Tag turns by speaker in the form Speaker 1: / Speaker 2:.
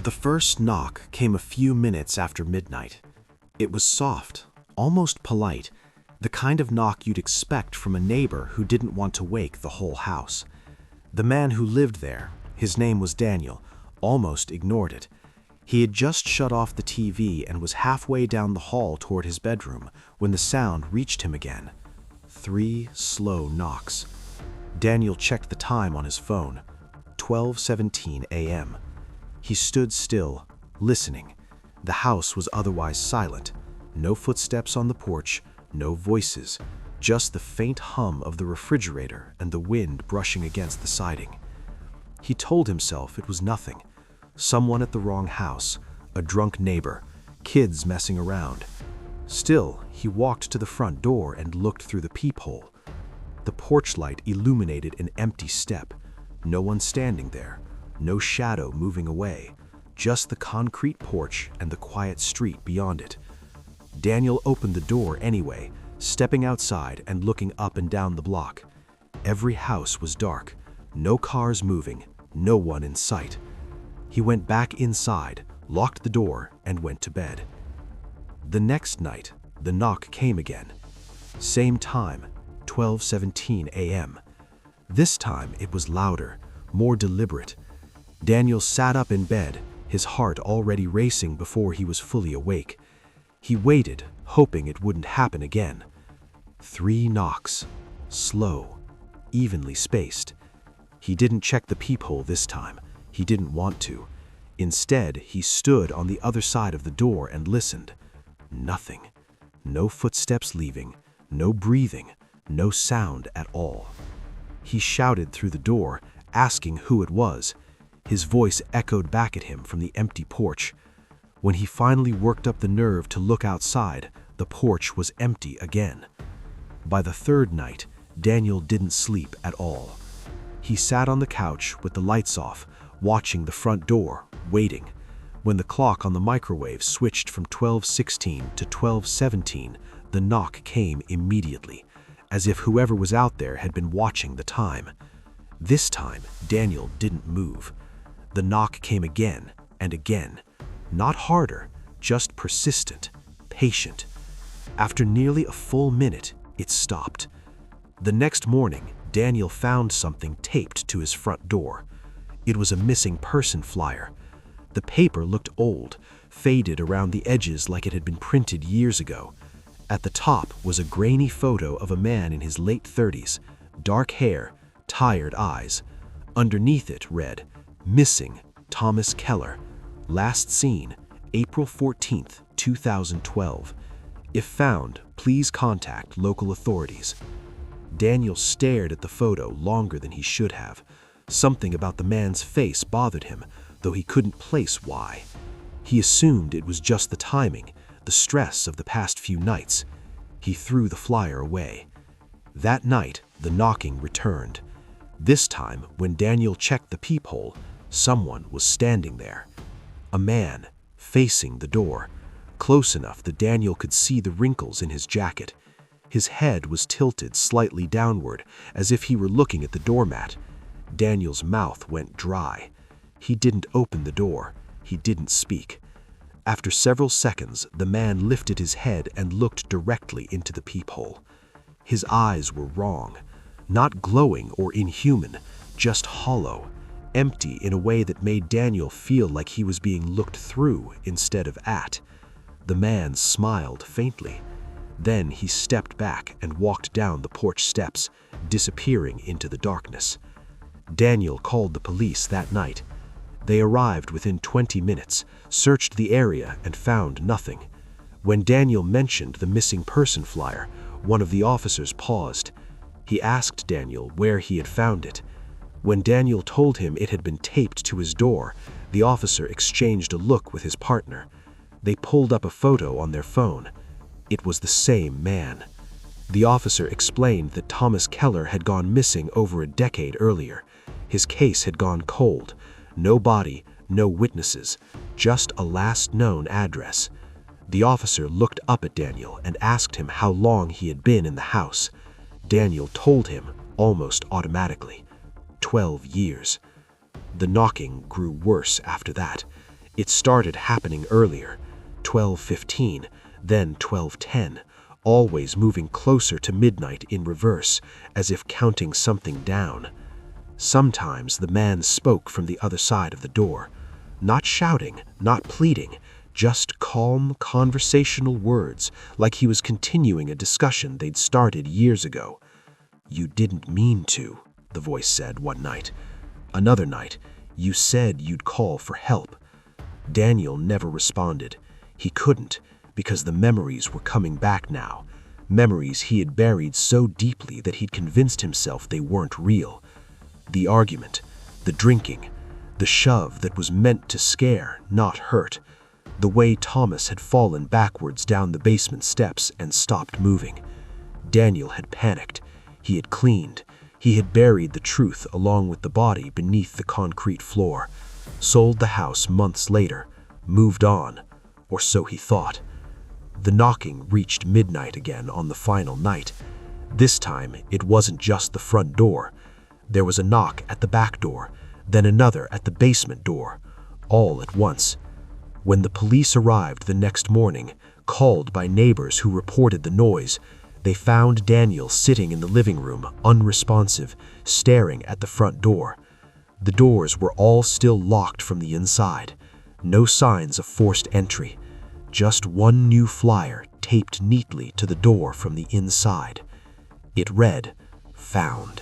Speaker 1: The first knock came a few minutes after midnight. It was soft, almost polite, the kind of knock you'd expect from a neighbor who didn't want to wake the whole house. The man who lived there, his name was Daniel, almost ignored it. He had just shut off the TV and was halfway down the hall toward his bedroom when the sound reached him again. 3 slow knocks. Daniel checked the time on his phone. 12:17 a.m. He stood still, listening. The house was otherwise silent. No footsteps on the porch, no voices, just the faint hum of the refrigerator and the wind brushing against the siding. He told himself it was nothing. Someone at the wrong house, a drunk neighbor, kids messing around. Still, he walked to the front door and looked through the peephole. The porch light illuminated an empty step. No one standing there, no shadow moving away, just the concrete porch and the quiet street beyond it. Daniel opened the door anyway, stepping outside and looking up and down the block. Every house was dark, no cars moving, no one in sight. He went back inside, locked the door, and went to bed. The next night, the knock came again. Same time, 12:17 a.m. This time it was louder, more deliberate. Daniel sat up in bed, his heart already racing before he was fully awake. He waited, hoping it wouldn't happen again. 3 knocks, slow, evenly spaced. He didn't check the peephole this time. He didn't want to. Instead, he stood on the other side of the door and listened. Nothing. No footsteps leaving, no breathing, no sound at all. He shouted through the door, asking who it was. His voice echoed back at him from the empty porch. When he finally worked up the nerve to look outside, the porch was empty again. By the 3rd night, Daniel didn't sleep at all. He sat on the couch with the lights off, watching the front door, waiting. When the clock on the microwave switched from 12:16 to 12:17, the knock came immediately, as if whoever was out there had been watching the time. This time, Daniel didn't move. The knock came again and again. Not harder, just persistent, patient. After nearly a full minute, it stopped. The next morning, Daniel found something taped to his front door. It was a missing person flyer. The paper looked old, faded around the edges like it had been printed years ago. At the top was a grainy photo of a man in his late 30s, dark hair, tired eyes. Underneath it read, "Missing, Thomas Keller. Last seen, April 14th, 2012. If found, please contact local authorities." Daniel stared at the photo longer than he should have. Something about the man's face bothered him, though he couldn't place why. He assumed it was just the timing, the stress of the past few nights. He threw the flyer away. That night, the knocking returned. This time, when Daniel checked the peephole, someone was standing there. A man, facing the door, close enough that Daniel could see the wrinkles in his jacket. His head was tilted slightly downward, as if he were looking at the doormat. Daniel's mouth went dry. He didn't open the door. He didn't speak. After several seconds, the man lifted his head and looked directly into the peephole. His eyes were wrong. Not glowing or inhuman, just hollow, empty in a way that made Daniel feel like he was being looked through instead of at. The man smiled faintly. Then he stepped back and walked down the porch steps, disappearing into the darkness. Daniel called the police that night. They arrived within 20 minutes, searched the area, and found nothing. When Daniel mentioned the missing person flyer, one of the officers paused. He asked Daniel where he had found it. When Daniel told him it had been taped to his door, the officer exchanged a look with his partner. They pulled up a photo on their phone. It was the same man. The officer explained that Thomas Keller had gone missing over a decade earlier. His case had gone cold. No body, no witnesses, just a last known address. The officer looked up at Daniel and asked him how long he had been in the house. Daniel told him, almost automatically, 12 years. The knocking grew worse after that.
Speaker 2: It started happening earlier, 12:15, then 12:10, always moving closer to midnight in reverse, as if counting something down. Sometimes the man spoke from the other side of the door, not shouting, not pleading, just calm, conversational words, like he was continuing a discussion they'd started years ago. "You didn't mean to," the voice said one night. Another night, "You said you'd call for help." Daniel never responded. He couldn't, because the memories were coming back now. Memories he had buried so deeply that he'd convinced himself they weren't real. The argument, the drinking, the shove that was meant to scare, not hurt. The way Thomas had fallen backwards down the basement steps and stopped moving. Daniel had panicked. He had cleaned. He had buried the truth along with the body beneath the concrete floor. Sold the house months later. Moved on. Or so he thought. The knocking reached midnight again on the final night. This time, it wasn't just the front door. There was a knock at the back door, then another at the basement door, all at once. When the police arrived the next morning, called by neighbors who reported the noise, they found Daniel sitting in the living room, unresponsive, staring at the front door. The doors were all still locked from the inside. No signs of forced entry. Just one new flyer taped neatly to the door from the inside. It read, "Found."